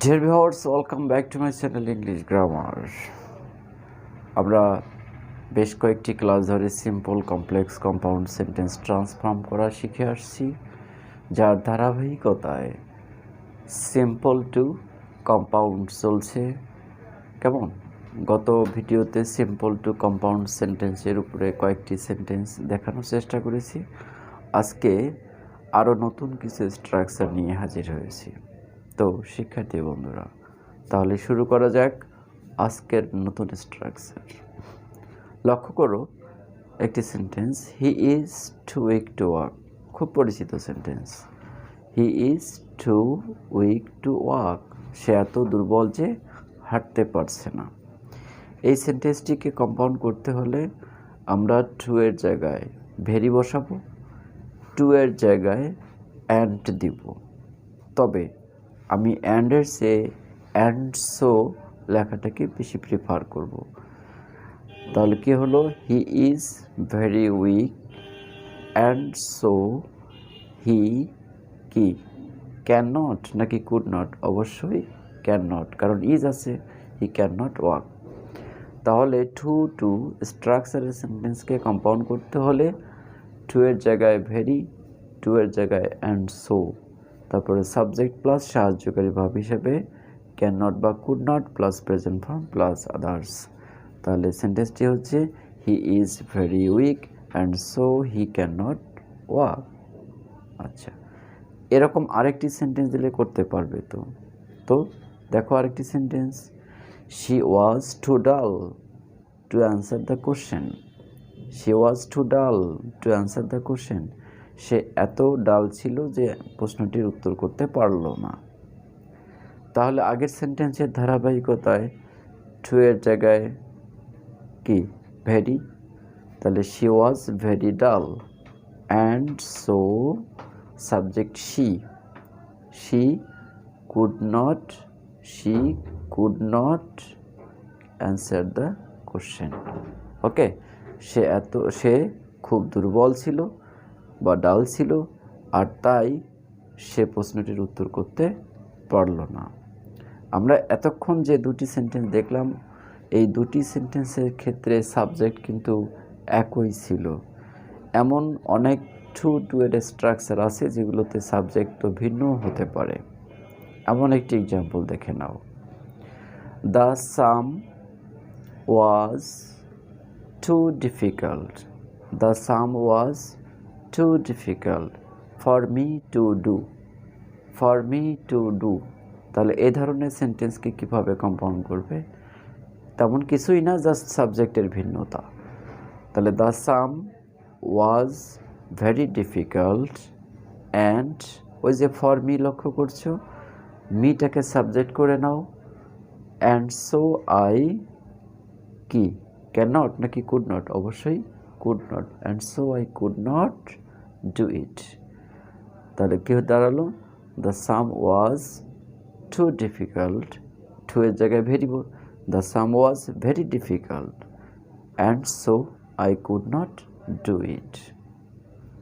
Dear viewers, welcome back to my channel English Grammar. আমরা বেশ কয়েকটি ক্লাস ধরে simple complex compound sentence transform করা শিখে আসছি, যার ধারাবাহিকতায় সিম্পল টু কম্পাউন্ড চলছে। কেমন? গত ভিডিওতে সিম্পল টু কম্পাউন্ড সেন্টেন্সের উপরে কয়েকটি সেন্টেন্স দেখানোর চেষ্টা করেছি। আজকে আরও নতুন কিছু স্ট্রাকচার নিয়ে হাজির হয়েছি। তো শিক্ষার্থী বন্ধুরা, তাহলে শুরু করা যাক আজকের নতুন স্ট্রাকচার। লক্ষ্য করো একটি sentence, he is too weak to walk. খুব পরিচিত sentence. He is too weak to walk. সে এত দুর্বল যে হাঁটতে পারছে না। এই সেন্টেন্সটিকে কম্পাউন্ড করতে হলে আমরা টু এর জায়গায় ভেরি বসাবো, টু এর জায়গায় অ্যান্ড দিব। তবে আমি অ্যান্ডের চেয়ে অ্যান্ড সো লেখাটাকে বেশি প্রিফার করব। তাহলে কি হলো? He is very weak and so he কি ক্যান নট নাকি কুড নট? অবশ্যই ক্যান নট, কারণ ইজ আছে, হি ক্যান নট ওয়াক। তাহলে টু স্ট্রাকচারের সেন্টেন্সকে কম্পাউন্ড করতে হলে টু এর জায়গায় ভেরি, টু এর জায়গায় অ্যান্ড সো, তারপরে সাবজেক্ট প্লাস সাহায্যকারী ভাব হিসেবে ক্যান নট বা could not plus present form plus others. তাহলে সেন্টেন্সটি হচ্ছে he is very weak and so he can not walk. আচ্ছা, এরকম আরেকটি সেন্টেন্স দিলে করতে পারবে তো দেখো আরেকটি sentence, she was too dull to answer the question. She was too dull to answer the question. সে এত ডাল ছিল যে প্রশ্নটির উত্তর করতে পারল না। তাহলে আগের সেন্টেন্সের ধারাবাহিকতায় টু এর জায়গায় কি ভেরি, তাহলে she was very dull and so subject she could not answer the question. Okay, সে খুব দুর্বল ছিল বা ডাল ছিল, আর তাই সে প্রশ্নটির উত্তর করতে পারল না। আমরা এতক্ষণ যে দুটি সেন্টেন্স দেখলাম, এই দুটি সেন্টেন্সের ক্ষেত্রে সাবজেক্ট কিন্তু একই ছিল। এমন অনেক টু এর স্ট্রাকচার আছে যেগুলোতে সাবজেক্ট তো ভিন্ন হতে পারে। এমন একটি এক্সাম্পল দেখে নাও, the sum was too difficult. The sum was too difficult for me to do. for me to do, তাহলে এই ধরনের সেন্টেন্সকে কিভাবে কম্পাউন্ড করবে? তেমন কিছুই না, জাস্ট সাবজেক্টের ভিন্নতা। তাহলে the sum was very difficult and ওই যে ফর মি লক্ষ্য করছো, মিটাকে সাবজেক্ট করে নাও, অ্যান্ড সো আই কি ক্যান নট নাকি কুড নট? অবশ্যই could not, and so I could not do it. তাহলে কি দাঁড়ালো? The sum was too difficult, too এর জায়গায় very, the sum was very difficult and so I could not do it.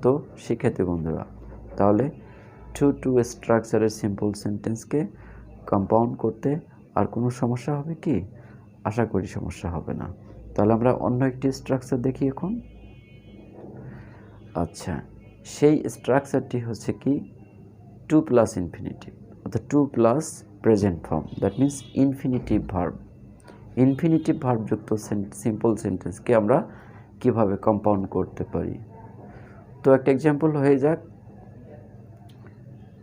তো শিক্ষার্থী বন্ধুরা, তাহলে টু স্ট্রাকচারের সিম্পল সেন্টেন্সকে কম্পাউন্ড করতে আর কোনো সমস্যা হবে কি? আশা করি সমস্যা হবে না। তাহলে আমরা অন্য একটি স্ট্রাকচার দেখি এখন। আচ্ছা, সেই স্ট্রাকচারটি হচ্ছে কি টু প্লাস ইনফিনিটিভ, অর্থাৎ to plus present form, that means infinitive verb. Infinitive ভার্বযুক্ত সিম্পল সেন্টেন্সকে আমরা কিভাবে কম্পাউন্ড করতে পারি? তো একটা এক্সাম্পল হয়ে যাক।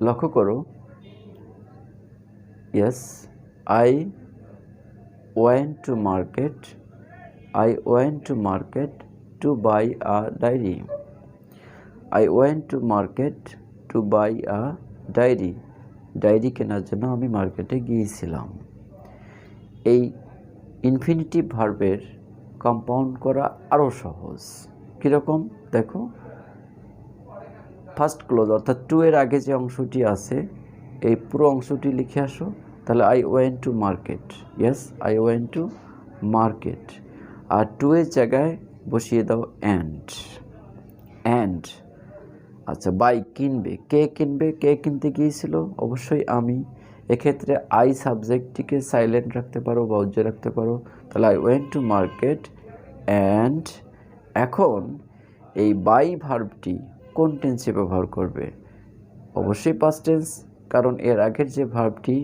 লক্ষ্য করো, yes I went to market to buy a diary. I went to market to buy a diary. Diary কেনার জন্য আমি মার্কেটে গিয়েছিলাম। এই ইনফিনিটিভ ভার্বের কম্পাউন্ড করা আরও সহজ। কীরকম দেখো, ফার্স্ট ক্লোজ অর্থাৎ টু এর আগে যে অংশটি আছে এই পুরো অংশটি লিখে আসো। তাহলে I went to market, yes I went to market, আর টু এর জায়গায় বসিয়ে দাও অ্যান্ড। আচ্ছা, বাই কিনবে, কে কিনবে? কে কিনতে গিয়েছিল? অবশ্যই আমি। এক্ষেত্রে আই সাবজেক্টটিকে সাইলেন্ট রাখতে পারো বা উজ্জ্বল রাখতে পারো। তাহলে I went to market and এখন এই বাই ভার্বটি কোন টেন্সে ব্যবহার করবে? অবশ্যই পাস্ট টেন্স, কারণ এর আগের যে ভার্বটি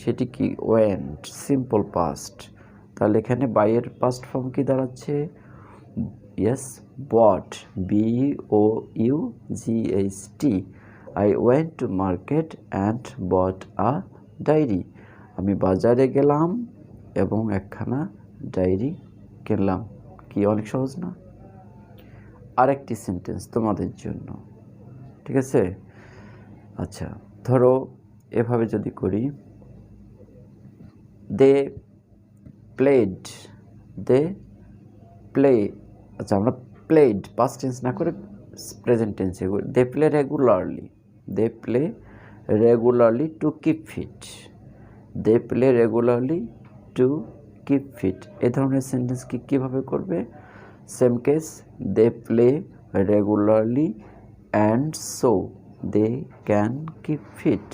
সেটি কি ওয়েন্ট, সিম্পল পাস্ট। তাহলে এখানে বাইয়ের পাস্ট ফর্ম কি দাঁড়াচ্ছে? Yes, bought, BOUGHT। I went to market and bought a diary. আমি বাজারে গেলাম এবং একখানা ডায়েরি কিনলাম। কি অনেক সহজ না? আরেকটি সেন্টেন্স তোমাদের জন্য, ঠিক আছে? আচ্ছা, ধরো এভাবে যদি করি, দে প্লেড, দে প্লে, আচ্ছা আমরা প্লেড পাস্ট টেন্স না করে প্রেজেন্ট টেন্সে করি। They play regularly, they play regularly to keep fit, they play regularly to keep fit. এ ধরনের সেন্টেন্স কীভাবে করবে? Same case, they play regularly and so they can keep fit.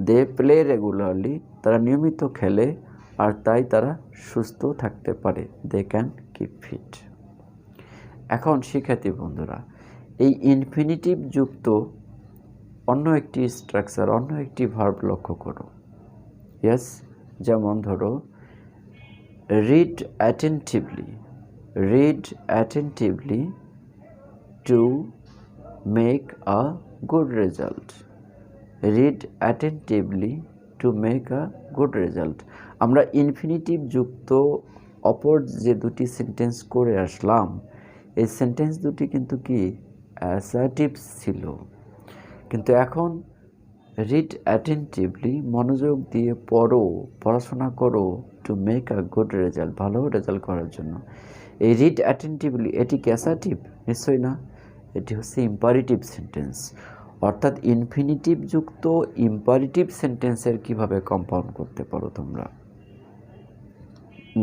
They play regularly, তারা নিয়মিত খেলে আর তাই তারা সুস্থ থাকতে পারে। They can keep fit. এখন শিক্ষার্থী বন্ধুরা, এই ইনফিনিটিভ যুক্ত অন্য একটি স্ট্রাকচার, অন্য একটি ভার্ব লক্ষ্য করো। ইয়েস, যেমন ধরো read attentively, read attentively to make a good result, read attentively to make a good result. আমরা ইনফিনিটিভ যুক্ত অপর যে দুটি সেন্টেন্স করে আসলাম, এই সেন্টেন্স দুটি কিন্তু কি অ্যাসার্টিভস ছিল, কিন্তু এখন রিড অ্যাটেন্টিভলি, মনোযোগ দিয়ে পড়ো, পড়াশোনা করো, to make a good result, ভালো রেজাল্ট করার জন্য। এই রিড অ্যাটেন্টিভলি, এটি কি অ্যাসার্টিভ? নিশ্চয়ই না, এটি হচ্ছে ইম্পারেটিভ সেন্টেন্স। অর্থাৎ ইনফিনিটিভ যুক্ত ইম্পারেটিভ সেন্টেন্সের কিভাবে কম্পাউন্ড করতে পারো তোমরা?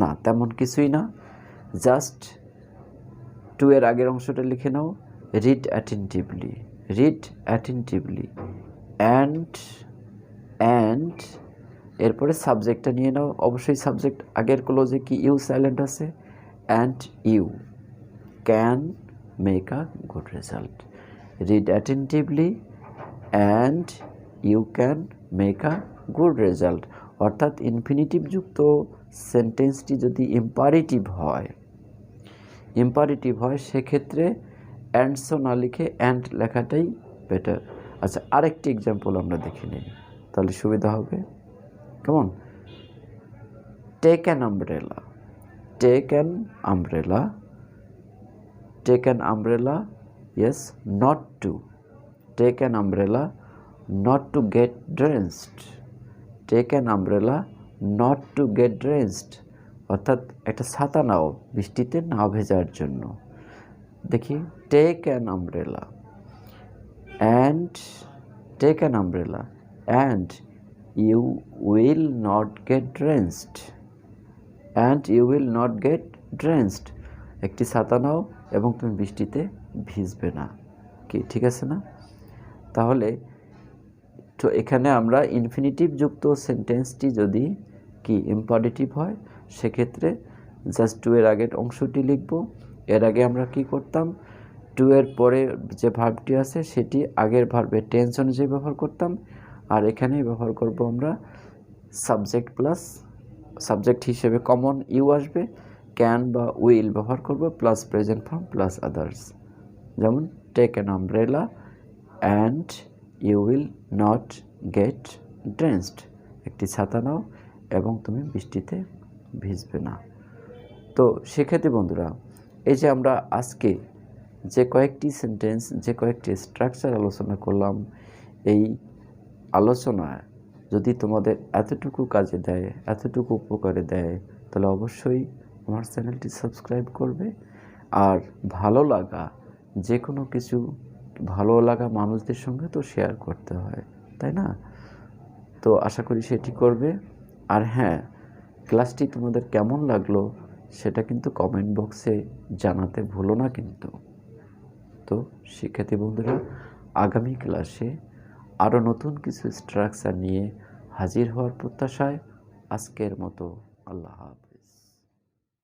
না, তেমন কিছুই না। জাস্ট টু এর আগের অংশটা লিখে নাও, read attentively, read attentively and এরপরে সাবজেক্টটা নিয়ে নাও। অবশ্যই সাবজেক্ট আগের ক্লোজে কি ইউ সাইলেন্ট আছে, and you can make a good result. Read attentively and you can make a good result. অর্থাৎ ইনফিনিটিভ যুক্ত সেন্টেন্সটি যদি ইম্পারেটিভ হয় সেক্ষেত্রে অ্যান্ডসো না লিখে অ্যান্ড লেখাটাই বেটার। আচ্ছা, আরেকটি এক্সাম্পল আমরা দেখে নিই, তাহলে সুবিধা হবে। কেমন? Take an umbrella, take an umbrella, take an umbrella, yes, not to, take an umbrella not to get drenched, take an umbrella not to get drenched। অর্থাৎ একটা ছাতা নাও বৃষ্টিতে না ভেজার জন্য। দেখি, take an umbrella and take an umbrella and you will not get drenched, and you will not get drenched। একটি ছাতা নাও এবং তুমি বৃষ্টিতে ভিজবে না। কি ঠিক আছে না? তাহলে তো এখানে আমরা ইনফিনিটিভ যুক্ত সেন্টেন্সটি যদি কি ইম্পারেটিভ হয় সেক্ষেত্রে জাস্ট টু এর আগের অংশটি লিখব। এর আগে আমরা কি করতাম, টু এর পরে যে ভার্বটি আছে সেটি আগের ভার্বের টেন্স অনুযায়ী ব্যবহার করতাম, আর এখানে ব্যবহার করব আমরা সাবজেক্ট প্লাস, সাবজেক্ট হিসেবে কমন ইউ আসবে, ক্যান বা উইল ব্যবহার করব, plus present form plus others. যেমন take an umbrella and you will not get drenched, একটি ছাতা নাও এবং তুমি বৃষ্টিতে ভিজবে না। তো সেক্ষেত্রে বন্ধুরা, এই যে আমরা আজকে যে কয়েকটি সেন্টেন্স, যে কয়েকটি স্ট্রাকচার আলোচনা করলাম, এই আলোচনা যদি তোমাদের এতটুকু কাজে দেয়, এতটুকু উপকারে দেয়, তাহলে অবশ্যই আমার চ্যানেলটি সাবস্ক্রাইব করবে। আর ভালো লাগা, যে কোনো কিছু ভালো লাগা মানুষদের সঙ্গে তো শেয়ার করতে হয়, তাই না? তো আশা করি সেটি করবে। আর হ্যাঁ, ক্লাসটি তোমাদের কেমন লাগলো সেটা কিন্তু কমেন্ট বক্সে জানাতে ভুলো না কিন্তু। তো শিক্ষার্থী বন্ধুরা, আগামী ক্লাসে আরও নতুন কিছু স্ট্রাকচার নিয়ে হাজির হওয়ার প্রত্যাশায় আজকের মতো আল্লাহ হাফেজ।